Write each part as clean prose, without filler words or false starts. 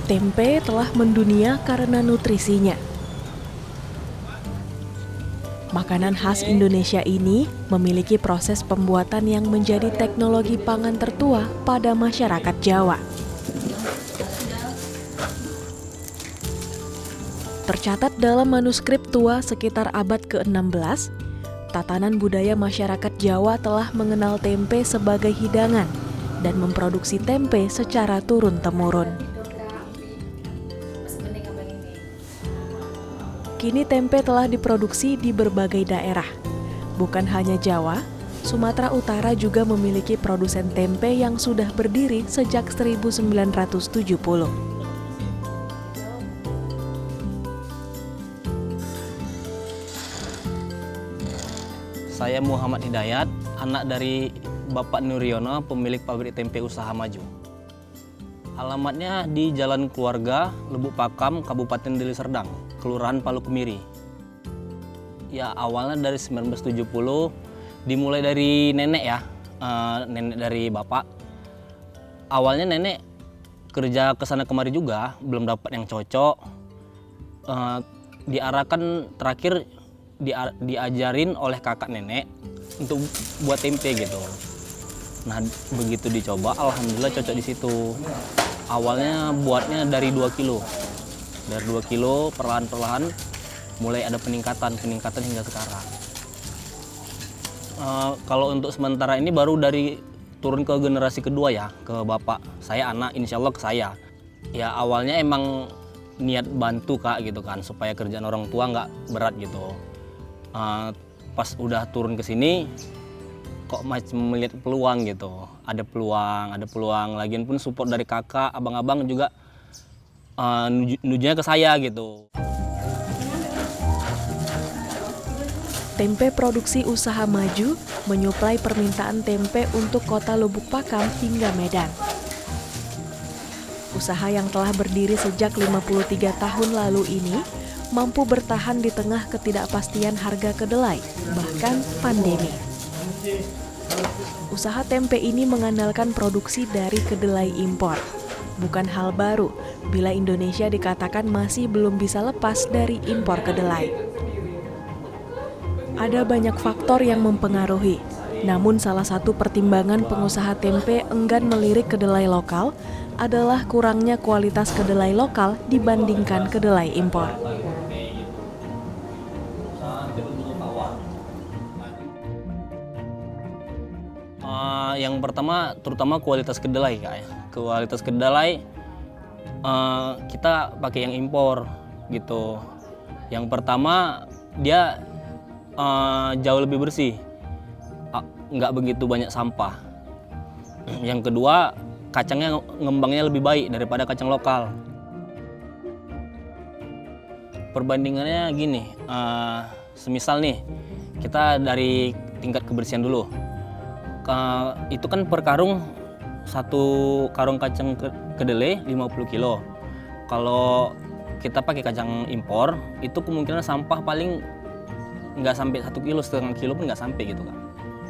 Tempe telah mendunia karena nutrisinya. Makanan khas Indonesia ini memiliki proses pembuatan yang menjadi teknologi pangan tertua pada masyarakat Jawa. Tercatat dalam manuskrip tua sekitar abad ke-16, tatanan budaya masyarakat Jawa telah mengenal tempe sebagai hidangan dan memproduksi tempe secara turun-temurun. Kini tempe telah diproduksi di berbagai daerah. Bukan hanya Jawa, Sumatera Utara juga memiliki produsen tempe yang sudah berdiri sejak 1970. Saya Muhammad Hidayat, anak dari Bapak Nuryono, pemilik pabrik tempe Usaha Maju. Alamatnya di Jalan Keluarga, Lubuk Pakam, Kabupaten Deli Serdang, Kelurahan Palu Kemiri. Ya, awalnya dari 1970, dimulai dari nenek ya, nenek dari bapak. Awalnya nenek kerja kesana kemari juga, belum dapat yang cocok. Diarahkan terakhir diajarin oleh kakak nenek untuk buat tempe gitu. Nah, begitu dicoba, alhamdulillah cocok di situ. Awalnya buatnya dari 2 kilo. Dari 2 kilo, perlahan-perlahan mulai ada peningkatan hingga sekarang. Kalau untuk sementara ini baru dari turun ke generasi kedua ya, ke bapak. Saya anak, insya Allah ke saya. Ya awalnya emang niat bantu Kak gitu kan, supaya kerjaan orang tua nggak berat gitu. Pas udah turun ke sini, kok macam melihat peluang gitu. Ada peluang. Lagian pun support dari kakak, abang-abang juga nujunya ke saya gitu. Tempe produksi Usaha Maju menyuplai permintaan tempe untuk kota Lubuk Pakam hingga Medan. Usaha yang telah berdiri sejak 53 tahun lalu ini mampu bertahan di tengah ketidakpastian harga kedelai, bahkan pandemi. Usaha tempe ini mengandalkan produksi dari kedelai impor. Bukan hal baru bila Indonesia dikatakan masih belum bisa lepas dari impor kedelai. Ada banyak faktor yang mempengaruhi, namun salah satu pertimbangan pengusaha tempe enggan melirik kedelai lokal adalah kurangnya kualitas kedelai lokal dibandingkan kedelai impor. Yang pertama, terutama kualitas kedelai Kak ya. Kualitas kedelai kita pakai yang impor gitu. Yang pertama dia jauh lebih bersih, nggak begitu banyak sampah. Yang kedua, kacangnya ngembangnya lebih baik daripada kacang lokal. Perbandingannya gini, semisal nih kita dari tingkat kebersihan dulu. Itu kan per karung, satu karung kacang kedelai 50 kilo. Kalau kita pakai kacang impor, itu kemungkinan sampah paling nggak sampai 1 kilo, setengah kilo pun nggak sampai gitu kan.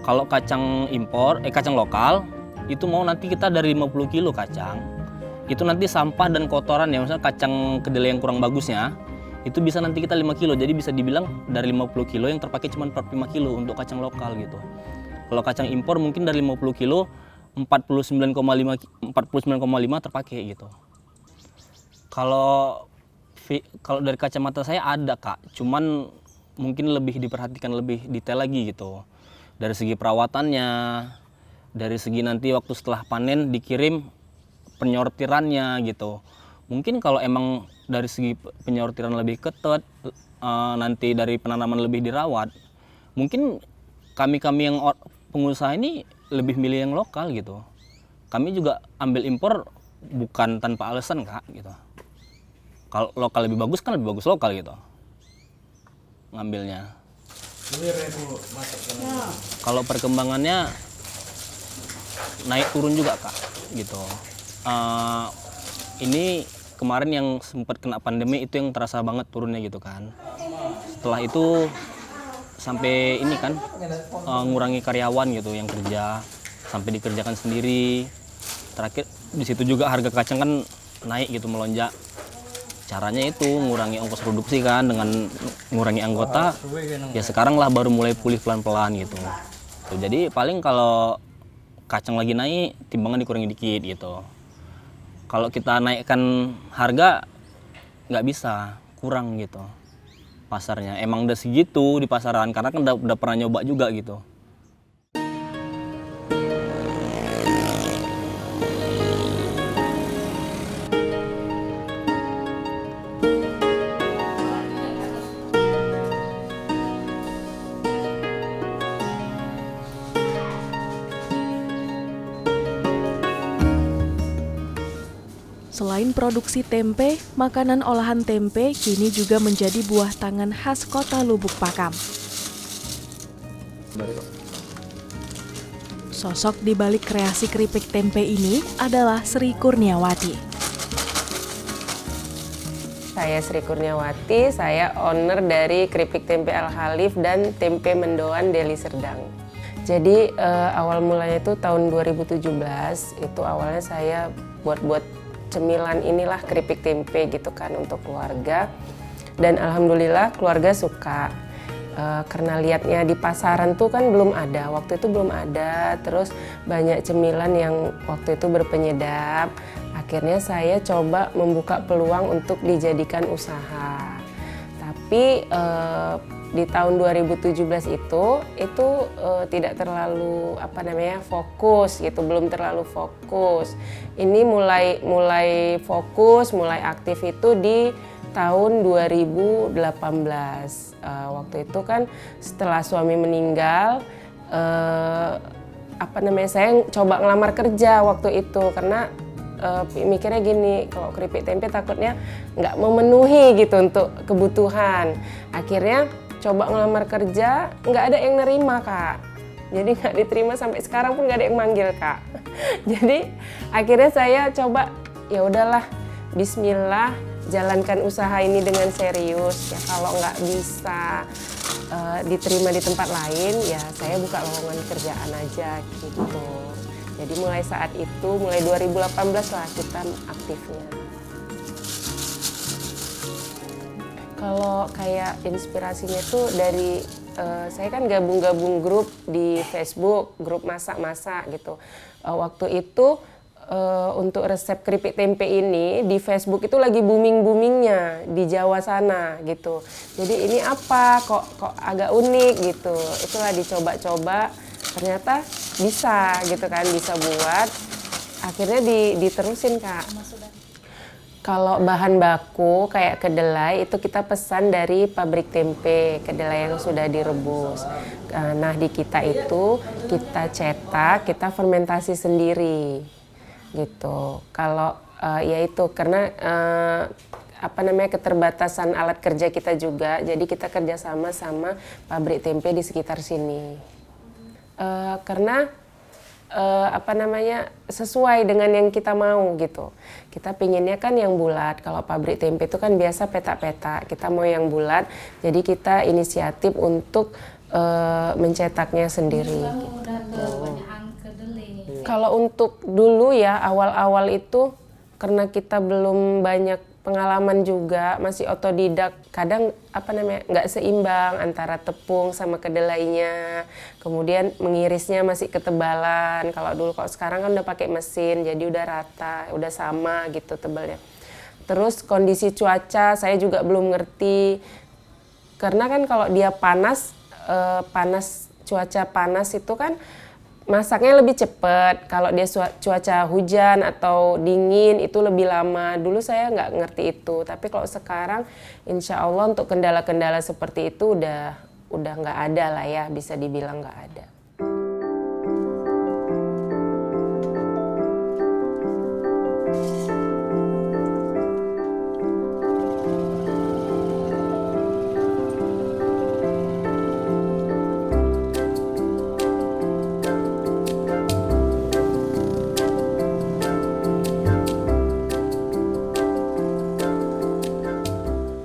Kalau kacang impor, kacang lokal, itu mau nanti kita dari 50 kilo kacang, itu nanti sampah dan kotoran ya, misalnya kacang kedelai yang kurang bagusnya, itu bisa nanti kita 5 kilo. Jadi bisa dibilang dari 50 kilo yang terpakai cuma 45 kilo untuk kacang lokal gitu. Kalau kacang impor mungkin dari 50 kilo 49,5 terpakai gitu. Kalau dari kacamata saya ada Kak, cuman mungkin lebih diperhatikan lebih detail lagi gitu. Dari segi perawatannya, dari segi nanti waktu setelah panen dikirim penyortirannya gitu. Mungkin kalau emang dari segi penyortiran lebih ketat, nanti dari penanaman lebih dirawat, mungkin kami yang pengusaha ini lebih milih yang lokal gitu. Kami juga ambil impor bukan tanpa alasan Kak gitu. Kalau lokal lebih bagus kan lebih bagus lokal gitu ngambilnya. Kalau perkembangannya naik turun juga Kak gitu. Ini kemarin yang sempat kena pandemi itu yang terasa banget turunnya gitu kan. Setelah itu sampai ini kan ngurangi karyawan gitu yang kerja, sampai dikerjakan sendiri. Terakhir di situ juga harga kacang kan naik gitu, melonjak. Caranya itu ngurangi ongkos produksi kan dengan ngurangi anggota. Ya sekarang lah baru mulai pulih pelan-pelan gitu. Tuh, jadi paling kalau kacang lagi naik, timbangan dikurangi dikit gitu. Kalau kita naikkan harga nggak bisa, kurang gitu pasarnya. Emang udah segitu di pasaran karena kan udah pernah nyoba juga gitu. Selain produksi tempe, makanan olahan tempe kini juga menjadi buah tangan khas kota Lubuk Pakam. Sosok di balik kreasi keripik tempe ini adalah Sri Kurniawati. Saya Sri Kurniawati, saya owner dari Keripik Tempe Al Khalif dan Tempe Mendoan Deli Serdang. Jadi awal mulanya itu tahun 2017, itu awalnya saya buat cemilan inilah keripik tempe gitu kan untuk keluarga. Dan alhamdulillah keluarga suka. Karena lihatnya di pasaran tuh kan belum ada, waktu itu belum ada, terus banyak cemilan yang waktu itu berpenyedap. Akhirnya saya coba membuka peluang untuk dijadikan usaha. Tapi di tahun 2017 itu tidak terlalu fokus gitu, belum terlalu fokus. Ini mulai fokus, mulai aktif itu di tahun 2018. Waktu itu kan setelah suami meninggal, saya coba ngelamar kerja waktu itu karena mikirnya gini, kalau keripik tempe takutnya nggak memenuhi gitu untuk kebutuhan. Akhirnya coba ngelamar kerja, nggak ada yang nerima Kak. Jadi nggak diterima, sampai sekarang pun nggak ada yang manggil Kak. Jadi akhirnya saya coba, ya udahlah, bismillah, jalankan usaha ini dengan serius. Ya kalau nggak bisa diterima di tempat lain, ya saya buka lowongan kerjaan aja gitu. Jadi mulai saat itu, mulai 2018 lah kita aktifnya. Kalau kayak inspirasinya tuh dari, saya kan gabung grup di Facebook, grup masak-masak gitu. Waktu itu untuk resep keripik tempe ini di Facebook itu lagi booming-boomingnya di Jawa sana gitu. Jadi ini apa, kok agak unik gitu. Itulah dicoba-coba, ternyata bisa gitu kan, bisa buat. Akhirnya diterusin Kak. Kalau bahan baku kayak kedelai itu kita pesan dari pabrik tempe, kedelai yang sudah direbus. Nah di kita itu kita cetak, kita fermentasi sendiri gitu. Kalau ya itu karena keterbatasan alat kerja kita juga, jadi kita kerjasama sama pabrik tempe di sekitar sini. Karena sesuai dengan yang kita mau gitu. Kita pinginnya kan yang bulat. Kalau pabrik tempe itu kan biasa petak-petak. Kita mau yang bulat. Jadi kita inisiatif untuk mencetaknya sendiri. Gitu. Kalau untuk dulu ya awal-awal itu karena kita belum banyak pengalaman juga, masih otodidak. Kadang nggak seimbang antara tepung sama kedelainya. Kemudian mengirisnya masih ketebalan. Kalau sekarang kan udah pakai mesin, jadi udah rata, udah sama gitu tebalnya. Terus kondisi cuaca saya juga belum ngerti. Karena kan kalau dia cuaca panas itu kan masaknya lebih cepat. Kalau dia cuaca hujan atau dingin itu lebih lama. Dulu saya nggak ngerti itu. Tapi kalau sekarang insya Allah untuk kendala-kendala seperti itu udah nggak ada lah ya, bisa dibilang nggak ada.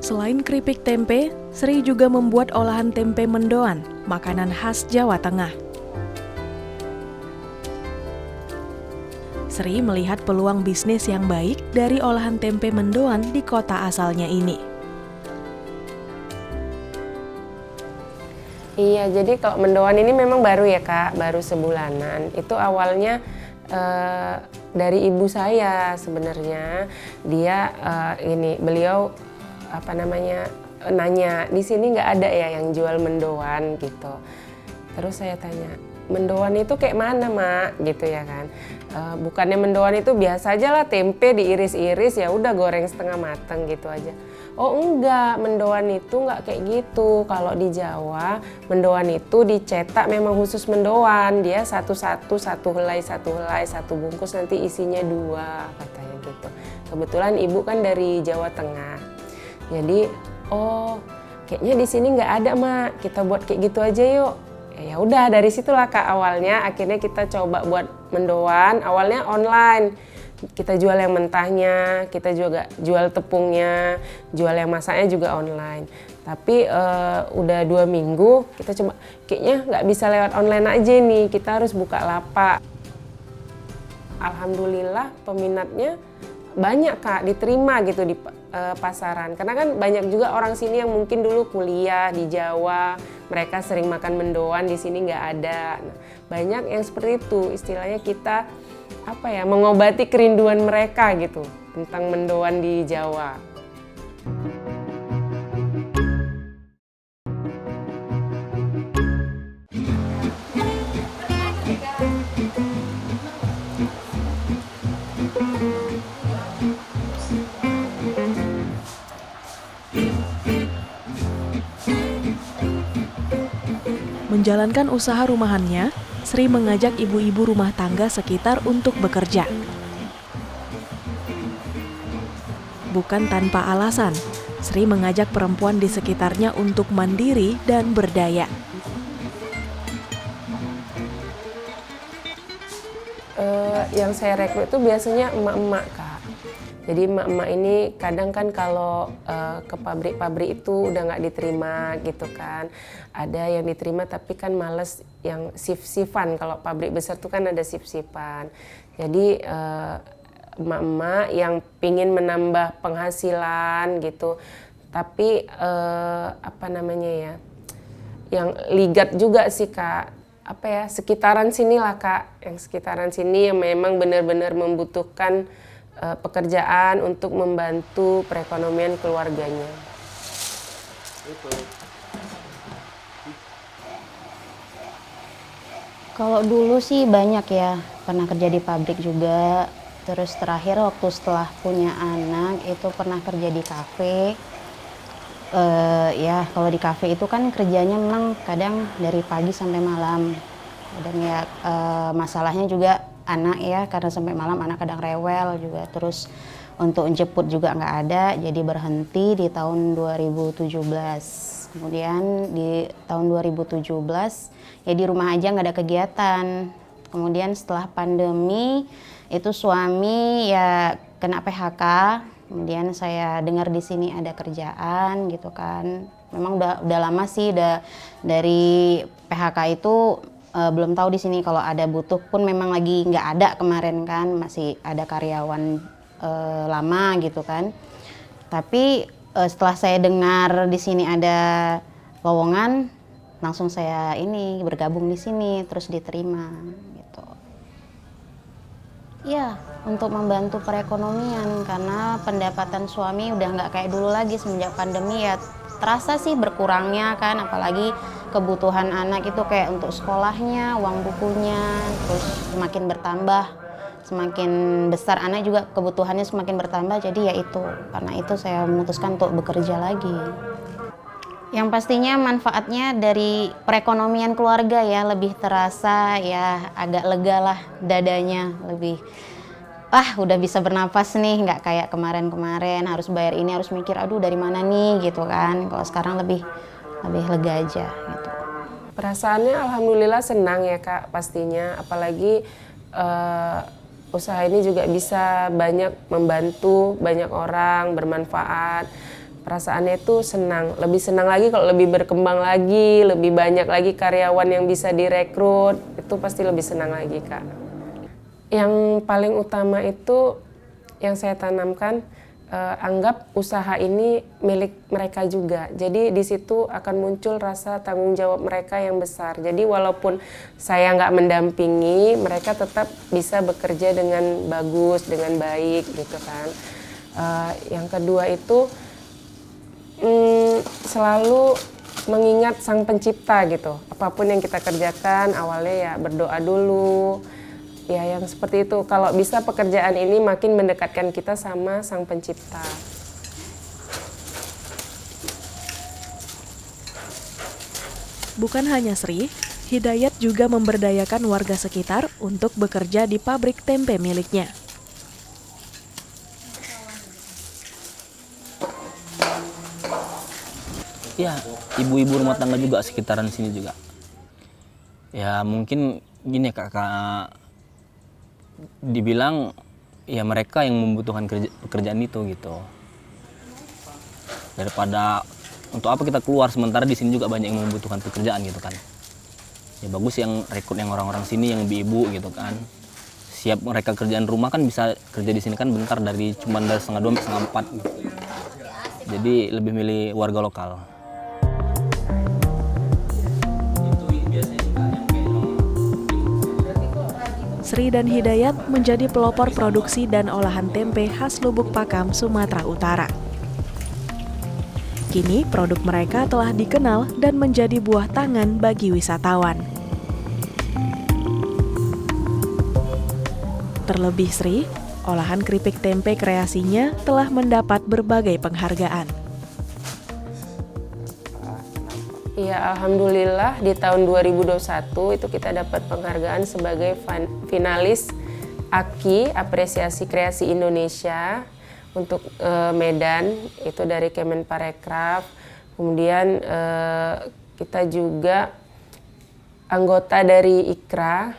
Selain keripik tempe, Sri juga membuat olahan tempe mendoan, makanan khas Jawa Tengah. Sri melihat peluang bisnis yang baik dari olahan tempe mendoan di kota asalnya ini. Iya, jadi kalau mendoan ini memang baru ya Kak, baru sebulanan. Itu awalnya dari ibu saya sebenarnya. Dia beliau nanya, di sini nggak ada ya yang jual mendoan gitu. Terus saya tanya, mendoan itu kayak mana Mak? Gitu ya kan. Bukannya mendoan itu biasa aja lah, tempe diiris-iris ya udah goreng setengah mateng gitu aja. Oh enggak, mendoan itu nggak kayak gitu. Kalau di Jawa, mendoan itu dicetak memang khusus mendoan. Dia satu helai, satu bungkus nanti isinya 2 katanya gitu. Kebetulan ibu kan dari Jawa Tengah. Jadi, kayaknya di sini nggak ada Mak, kita buat kayak gitu aja yuk. Ya udah dari situlah Kak awalnya, akhirnya kita coba buat mendoan. Awalnya online, kita jual yang mentahnya, kita juga jual tepungnya, jual yang masaknya juga online. Tapi udah 2 minggu kita coba, kayaknya nggak bisa lewat online aja nih, kita harus buka lapak. Alhamdulillah peminatnya banyak Kak, diterima gitu di pasaran. Karena kan banyak juga orang sini yang mungkin dulu kuliah di Jawa, mereka sering makan mendoan, di sini nggak ada. Nah, banyak yang seperti itu, istilahnya kita mengobati kerinduan mereka gitu tentang mendoan di Jawa. Menjalankan usaha rumahannya, Sri mengajak ibu-ibu rumah tangga sekitar untuk bekerja. Bukan tanpa alasan, Sri mengajak perempuan di sekitarnya untuk mandiri dan berdaya. Yang saya rekrut itu biasanya emak-emak Kak. Jadi emak-emak ini kadang kan kalau ke pabrik-pabrik itu udah nggak diterima gitu kan. Ada yang diterima tapi kan males yang shift-shiftan. Kalau pabrik besar tuh kan ada shift-shiftan. Jadi emak-emak yang pingin menambah penghasilan gitu. Tapi yang ligat juga sih Kak. Sekitaran sini lah Kak. Yang sekitaran sini yang memang benar-benar membutuhkan pekerjaan untuk membantu perekonomian keluarganya. Kalau dulu sih banyak ya, pernah kerja di pabrik juga. Terus terakhir waktu setelah punya anak itu pernah kerja di kafe. Ya kalau di kafe itu kan kerjanya memang kadang dari pagi sampai malam. Dan ya masalahnya juga anak ya, karena sampai malam anak kadang rewel juga. Terus untuk jemput juga nggak ada, jadi berhenti di tahun 2017. Kemudian di tahun 2017 ya di rumah aja nggak ada kegiatan. Kemudian setelah pandemi itu suami ya kena PHK. Kemudian saya dengar di sini ada kerjaan gitu kan. Memang udah lama sih, dari PHK itu belum tahu di sini kalau ada butuh pun memang lagi nggak ada kemarin kan, masih ada karyawan lama gitu kan. Tapi setelah saya dengar di sini ada lowongan, langsung saya ini bergabung di sini, terus diterima gitu. Ya, untuk membantu perekonomian karena pendapatan suami udah nggak kayak dulu lagi semenjak pandemi ya. Terasa sih berkurangnya kan, apalagi kebutuhan anak itu kayak untuk sekolahnya, uang bukunya, terus semakin bertambah, semakin besar anak juga kebutuhannya semakin bertambah. Jadi ya itu, karena itu saya memutuskan untuk bekerja lagi. Yang pastinya manfaatnya dari perekonomian keluarga ya lebih terasa, ya agak lega lah dadanya, lebih udah bisa bernapas nih, nggak kayak kemarin-kemarin harus bayar ini, harus mikir aduh dari mana nih gitu kan. Kalau sekarang lebih lega aja gitu. Perasaannya alhamdulillah senang ya Kak pastinya, apalagi usaha ini juga bisa banyak membantu banyak orang, bermanfaat. Perasaannya itu senang, lebih senang lagi kalau lebih berkembang lagi, lebih banyak lagi karyawan yang bisa direkrut, itu pasti lebih senang lagi Kak. Yang paling utama itu yang saya tanamkan, anggap usaha ini milik mereka juga. Jadi di situ akan muncul rasa tanggung jawab mereka yang besar. Jadi walaupun saya nggak mendampingi, mereka tetap bisa bekerja dengan bagus, dengan baik gitu kan. Yang kedua itu selalu mengingat Sang Pencipta gitu. Apapun yang kita kerjakan awalnya ya berdoa dulu. Ya yang seperti itu. Kalau bisa pekerjaan ini makin mendekatkan kita sama Sang Pencipta. Bukan hanya Sri, Hidayat juga memberdayakan warga sekitar untuk bekerja di pabrik tempe miliknya. Ya, ibu-ibu rumah tangga juga sekitaran sini juga. Ya mungkin gini kakak, dibilang ya mereka yang membutuhkan pekerjaan itu gitu. Daripada untuk apa kita keluar sementara di sini juga banyak yang membutuhkan pekerjaan gitu kan. Ya bagus yang rekrut yang orang-orang sini yang ibu-ibu gitu kan. Siap mereka kerjaan rumah kan bisa kerja di sini kan bentar dari cuma dari 3:30 sampai 4:30 gitu. Jadi lebih milih warga lokal. Sri dan Hidayat menjadi pelopor produksi dan olahan tempe khas Lubuk Pakam, Sumatera Utara. Kini produk mereka telah dikenal dan menjadi buah tangan bagi wisatawan. Terlebih Sri, olahan keripik tempe kreasinya telah mendapat berbagai penghargaan. Ya alhamdulillah di tahun 2021 itu kita dapat penghargaan sebagai finalis AKI Apresiasi Kreasi Indonesia untuk Medan, itu dari Kemenparekraf. Kemudian kita juga anggota dari IKRA,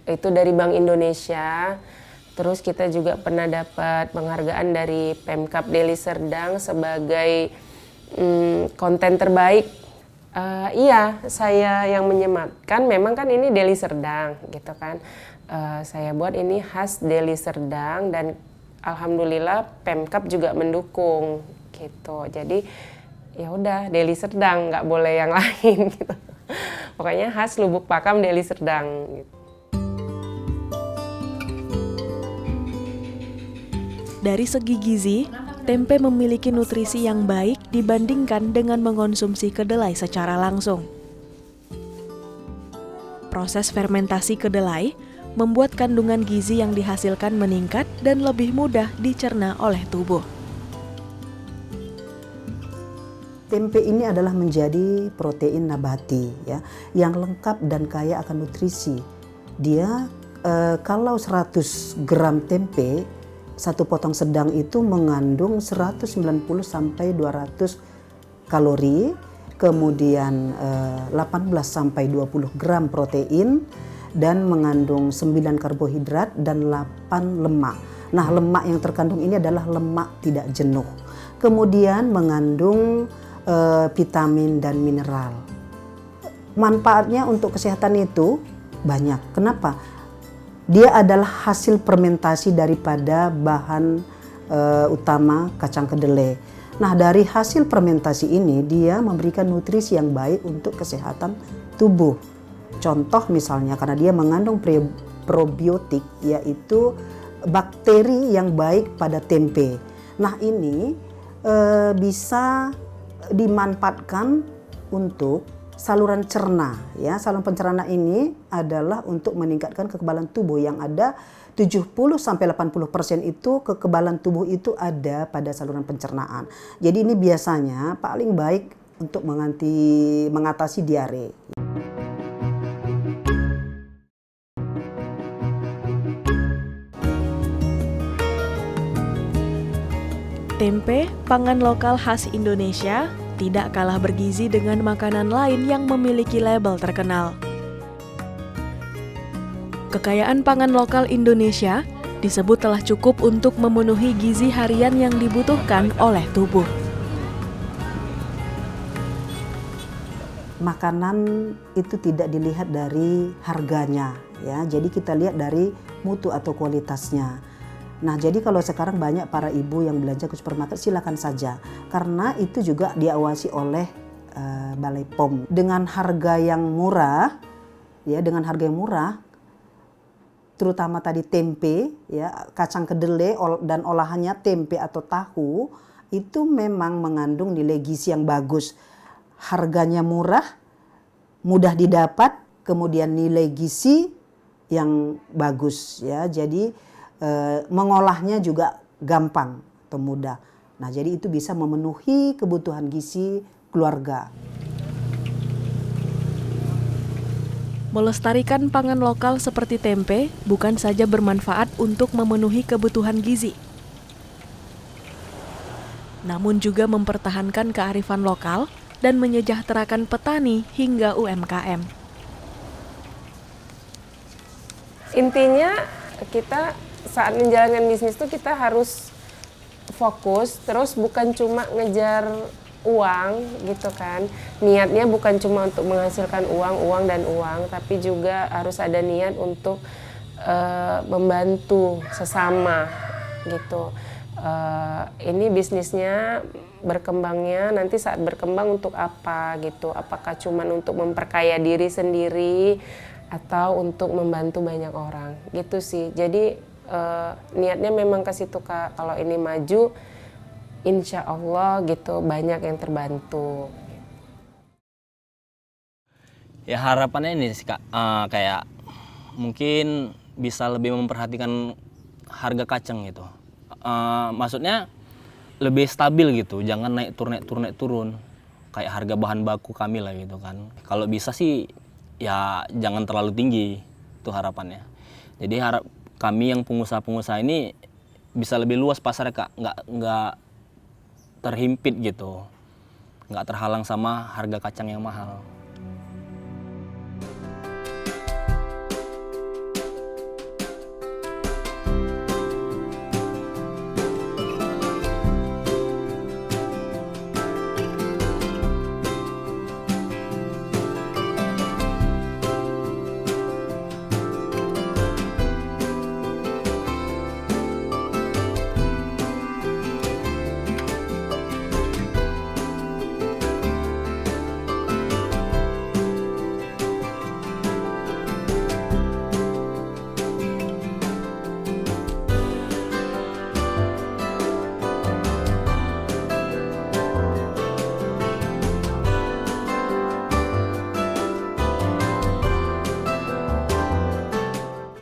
itu dari Bank Indonesia. Terus kita juga pernah dapat penghargaan dari Pemkab Deli Serdang sebagai konten terbaik. Iya, saya yang menyematkan, memang kan ini Deli Serdang gitu kan. Saya buat ini khas Deli Serdang dan alhamdulillah Pemkab juga mendukung gitu. Jadi ya udah Deli Serdang, nggak boleh yang lain gitu. Pokoknya khas Lubuk Pakam Deli Serdang gitu. Dari segi gizi, tempe memiliki nutrisi yang baik dibandingkan dengan mengonsumsi kedelai secara langsung. Proses fermentasi kedelai membuat kandungan gizi yang dihasilkan meningkat dan lebih mudah dicerna oleh tubuh. Tempe ini adalah menjadi protein nabati ya, yang lengkap dan kaya akan nutrisi. Dia kalau 100 gram tempe, satu potong sedang itu mengandung 190 sampai 200 kalori, kemudian 18 sampai 20 gram protein dan mengandung 9 karbohidrat dan 8 lemak. Nah, lemak yang terkandung ini adalah lemak tidak jenuh. Kemudian mengandung vitamin dan mineral. Manfaatnya untuk kesehatan itu banyak. Kenapa? Dia adalah hasil fermentasi daripada bahan utama kacang kedelai. Nah, dari hasil fermentasi ini dia memberikan nutrisi yang baik untuk kesehatan tubuh. Contoh misalnya karena dia mengandung probiotik, yaitu bakteri yang baik pada tempe. Nah, ini bisa dimanfaatkan untuk saluran cerna, ya. Saluran pencerna ini adalah untuk meningkatkan kekebalan tubuh yang ada 70-80% itu kekebalan tubuh itu ada pada saluran pencernaan. Jadi ini biasanya paling baik untuk mengatasi diare. Tempe, pangan lokal khas Indonesia, tidak kalah bergizi dengan makanan lain yang memiliki label terkenal. Kekayaan pangan lokal Indonesia disebut telah cukup untuk memenuhi gizi harian yang dibutuhkan oleh tubuh. Makanan itu tidak dilihat dari harganya, ya. Jadi kita lihat dari mutu atau kualitasnya. Nah, jadi kalau sekarang banyak para ibu yang belanja ke supermarket, silakan saja, karena itu juga diawasi oleh Balai POM dengan harga yang murah, ya, dengan harga yang murah. Terutama tadi tempe, ya, kacang kedelai dan olahannya tempe atau tahu itu memang mengandung nilai gizi yang bagus. Harganya murah, mudah didapat, kemudian nilai gizi yang bagus, ya. Jadi mengolahnya juga gampang atau mudah. Nah, jadi itu bisa memenuhi kebutuhan gizi keluarga. Melestarikan pangan lokal seperti tempe bukan saja bermanfaat untuk memenuhi kebutuhan gizi, namun juga mempertahankan kearifan lokal dan menyejahterakan petani hingga UMKM. Intinya kita saat menjalankan bisnis itu kita harus fokus, terus bukan cuma ngejar uang gitu kan. Niatnya bukan cuma untuk menghasilkan uang dan uang, tapi juga harus ada niat untuk membantu sesama gitu. Ini bisnisnya berkembangnya nanti saat berkembang untuk apa gitu. Apakah cuma untuk memperkaya diri sendiri atau untuk membantu banyak orang gitu sih. Jadi niatnya memang ke situ Kak. Kalau ini maju, insya Allah gitu banyak yang terbantu. Ya harapannya ini sih Kak, kayak mungkin bisa lebih memperhatikan harga kacang gitu. Maksudnya lebih stabil gitu, jangan naik turun. Kayak harga bahan baku kami lah gitu kan. Kalau bisa sih ya jangan terlalu tinggi, itu harapannya. Jadi kami yang pengusaha-pengusaha ini bisa lebih luas pasarnya Kak, nggak terhimpit gitu, nggak terhalang sama harga kacang yang mahal.